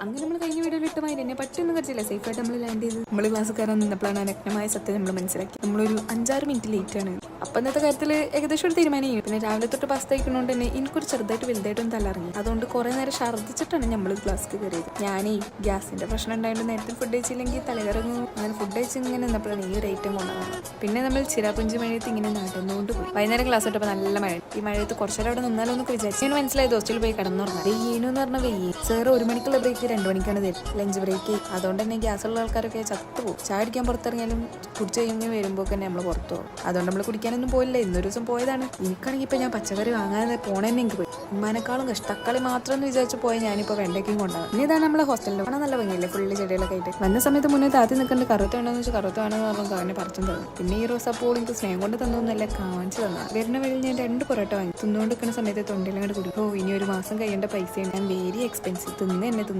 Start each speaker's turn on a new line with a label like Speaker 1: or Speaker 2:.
Speaker 1: അങ്ങനെ നമ്മൾ കഴിഞ്ഞ വീഡിയോയിൽ ഇട്ടമായി എന്നെ പറ്റൊന്നും കടിച്ചില്ല, സേഫായിട്ട് നമ്മൾ ലാൻഡ് ചെയ്ത് നമ്മൾ ക്ലാസ് കയറാൻ നിന്നപ്പോഴാണ് നഗ്നമായ സത്യം നമ്മൾ മനസ്സിലാക്കി. നമ്മളൊരു 5-6 മിനിറ്റ് ലേറ്റാണ്. അപ്പം ഇന്നത്തെ കാര്യത്തിൽ ഏകദേശം ഒരു തീരുമാനം ചെയ്യും. പിന്നെ രാവിലെ തൊട്ട് ബസ് തയ്ക്കുന്നതുകൊണ്ട് തന്നെ എനിക്കൊരു ചെറുതായിട്ട് വലുതായിട്ടൊന്നും തലറിഞ്ഞു. അതുകൊണ്ട് കുറേ നേരം ഛർദ്ദിച്ചിട്ടാണ് നമ്മൾ ക്ലാസ്സിൽ കയറിയത്. ഞാനേ ഗ്യാസിന്റെ പ്രശ്നം ഉണ്ടായതുകൊണ്ട് നേരത്തെ ഫുഡ് കഴിച്ചില്ലെങ്കിൽ തലകറങ്ങും. അങ്ങനെ ഫുഡ് കഴിച്ച് ഇങ്ങനെ നിന്നപ്പോഴാണ് ഈ ഒരു ഐറ്റം കൊണ്ടുവന്നത്. പിന്നെ നമ്മൾ ചിരാപുഞ്ചി മഴയത്ത് ഇങ്ങനെ നടന്നുകൊണ്ട് പോയി. വൈകുന്നേരം ക്ലാസ് ഇട്ടപ്പോൾ നല്ല മഴ. ഈ മഴയത്ത് കുറച്ചേരം അവിടെ നിന്നാലോ എന്നൊക്കെ വിചാരിച്ചു. ഞാൻ മനസ്സിലായത് ഹോസ്റ്റലിൽ പോയി കിടന്നുറങ്ങാം. വെയ്യേനെന്ന് പറഞ്ഞാൽ വെയ്യേ സാർ 1 മണിക്കുള്ള ബ്രേക്ക് 2 മണിക്കാണ് തരും, ലഞ്ച് ബ്രേക്ക്. അതുകൊണ്ട് തന്നെ ഗ്യാസുള്ള ആൾക്കാരൊക്കെ ചത്തുപോകും. ചായ അടിക്കാൻ പുറത്തിറങ്ങിയാലും കുടിച്ച് കഴിഞ്ഞ് വരുമ്പോൾ തന്നെ നമ്മൾ പുറത്തു പോകും. അതുകൊണ്ട് നമ്മൾ കുടിക്കാനൊന്നും പോയില്ല. ഇന്നൊരു ദിവസം പോയതാണ്. എനിക്കാണെങ്കിൽ ഇപ്പം ഞാൻ പച്ചക്കറി വാങ്ങാതെ പോണേന്നെ എനിക്ക് പോയി. ഉമ്മാനേക്കാളും കഷ്ടം. തക്കാളി മാത്രം എന്ന് വിചാരിച്ച് പോയി ഞാനിപ്പോൾ വെണ്ടയ്ക്കും കൊണ്ടാണ്. ഇനി ഇതാണ് നമ്മളെ ഹോസ്റ്റലിൽ കാണാൻ നല്ല ഭംഗിയില്ലേ, ഫുള്ള് ചെടികളൊക്കെ ആയിട്ട്. വന്ന സമയത്ത് മുന്നേ താത്തി നിൽക്കേണ്ട കറുത്ത വേണമെന്ന് വെച്ചാൽ കറുത്ത വേണമെന്ന് പറഞ്ഞാൽ അവനെ പറിച്ചും തന്നു. പിന്നെ ഈ റോസാപ്പൂ എനിക്ക് സ്നേഹം കൊണ്ട് തന്നൊന്നല്ല, കാണിച്ചു തന്നാ. വരുന്ന വഴിയിൽ ഞാൻ 2 പൊറോട്ട വാങ്ങി. തിന്നുകൊണ്ടിരിക്കുന്ന സമയത്ത് തൊണ്ടിലങ്ങോട്ട് കുടി. ഓ ഇനി ഒരു മാസം കഴിയേണ്ട പൈസയാണ്. ഞാൻ വെരി എക്സ്പെൻസീവ്. തിന്ന് തന്നെ തിന്നു.